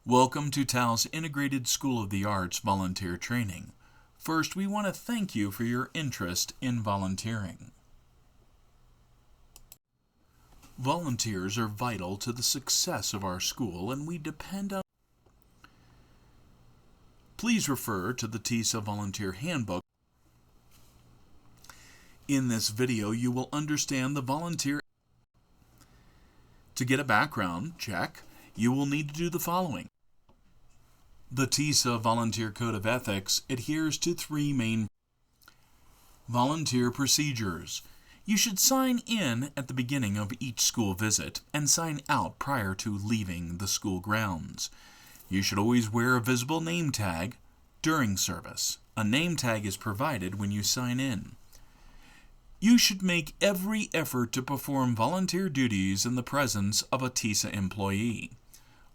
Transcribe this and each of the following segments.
Welcome to TAL's Integrated School of the Arts Volunteer Training. First, we want to thank you for your interest in volunteering. Volunteers are vital to the success of our school, and we depend on. Please refer to the TISA Volunteer Handbook. In this video, you will understand the volunteer. To get a background check, you will need to do the following. The TISA Volunteer Code of Ethics adheres to three main volunteer procedures. You should sign in at the beginning of each school visit and sign out prior to leaving the school grounds. You should always wear a visible name tag during service. A name tag is provided when you sign in. You should make every effort to perform volunteer duties in the presence of a TISA employee.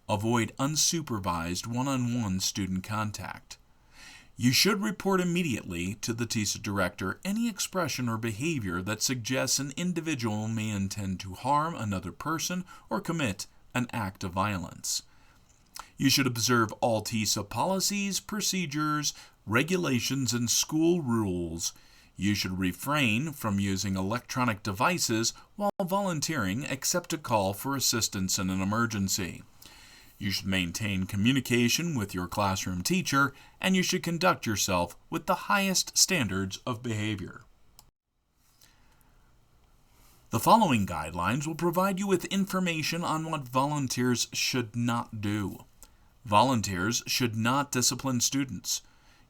Avoid unsupervised one-on-one student contact. You should report immediately to the TISA director any expression or behavior that suggests an individual may intend to harm another person or commit an act of violence. You should observe all TISA policies, procedures, regulations, and school rules. You should refrain from using electronic devices while volunteering except to call for assistance in an emergency. You should maintain communication with your classroom teacher, and you should conduct yourself with the highest standards of behavior. The following guidelines will provide you with information on what volunteers should not do. Volunteers should not discipline students.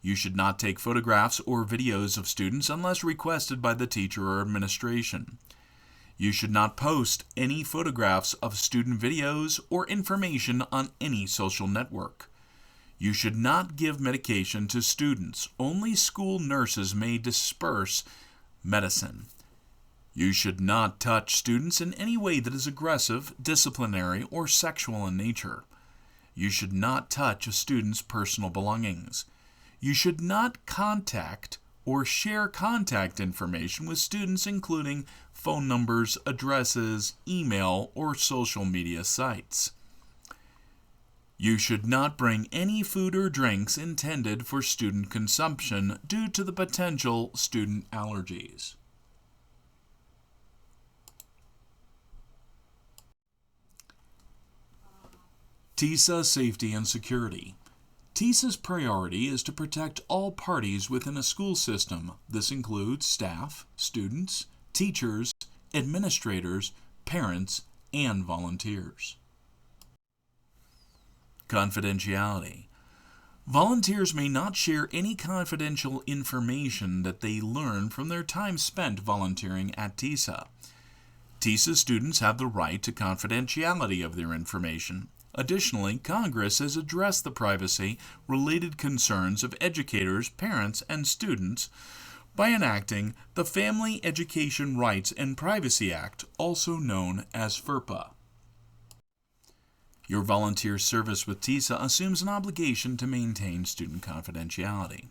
You should not take photographs or videos of students unless requested by the teacher or administration. You should not post any photographs of student videos or information on any social network. You should not give medication to students. Only school nurses may disperse medicine. You should not touch students in any way that is aggressive, disciplinary, or sexual in nature. You should not touch a student's personal belongings. You should not contact or share contact information with students, including phone numbers, addresses, email, or social media sites. You should not bring any food or drinks intended for student consumption due to the potential student allergies. TISA Safety and Security. TISA's priority is to protect all parties within a school system. This includes staff, students, teachers, administrators, parents, and volunteers. Confidentiality. Volunteers may not share any confidential information that they learn from their time spent volunteering at TISA. TISA students have the right to confidentiality of their information. Additionally, Congress has addressed the privacy-related concerns of educators, parents, and students by enacting the Family Education Rights and Privacy Act, also known as FERPA. Your volunteer service with TISA assumes an obligation to maintain student confidentiality.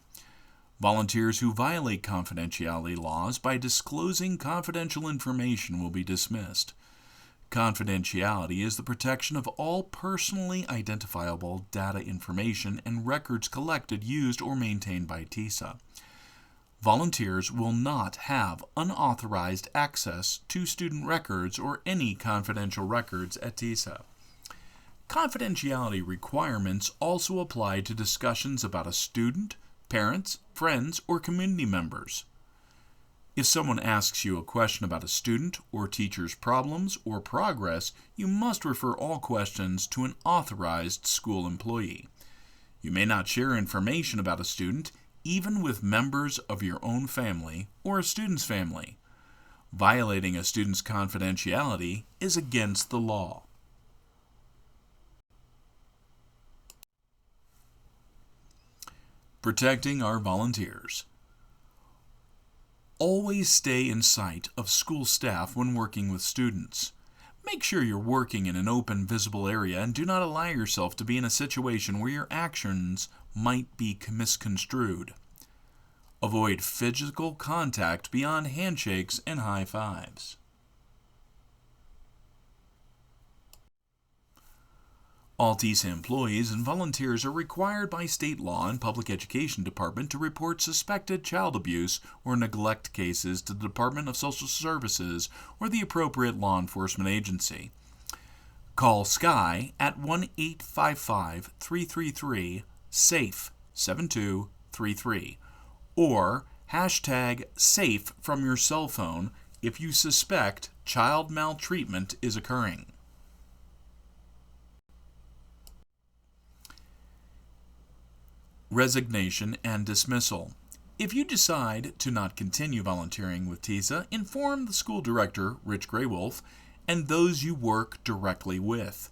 Volunteers who violate confidentiality laws by disclosing confidential information will be dismissed. Confidentiality is the protection of all personally identifiable data information and records collected, used, or maintained by TISA. Volunteers will not have unauthorized access to student records or any confidential records at TISA. Confidentiality requirements also apply to discussions about a student, parents, friends, or community members. If someone asks you a question about a student or teacher's problems or progress, you must refer all questions to an authorized school employee. You may not share information about a student, even with members of your own family or a student's family. Violating a student's confidentiality is against the law. Protecting our volunteers. Always stay in sight of school staff when working with students. Make sure you're working in an open, visible area and do not allow yourself to be in a situation where your actions might be misconstrued. Avoid physical contact beyond handshakes and high fives. All TISA employees and volunteers are required by state law and Public Education Department to report suspected child abuse or neglect cases to the Department of Social Services or the appropriate law enforcement agency. Call SKY at 1-855-333-SAFE-7233 or hashtag SAFE from your cell phone if you suspect child maltreatment is occurring. Resignation and dismissal. If you decide to not continue volunteering with TISA, inform the school director, Rich Graywolf, and those you work directly with.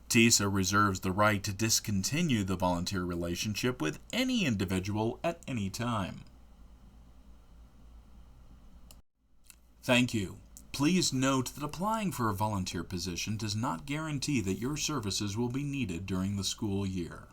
TISA reserves the right to discontinue the volunteer relationship with any individual at any time. Thank you. Please note that applying for a volunteer position does not guarantee that your services will be needed during the school year.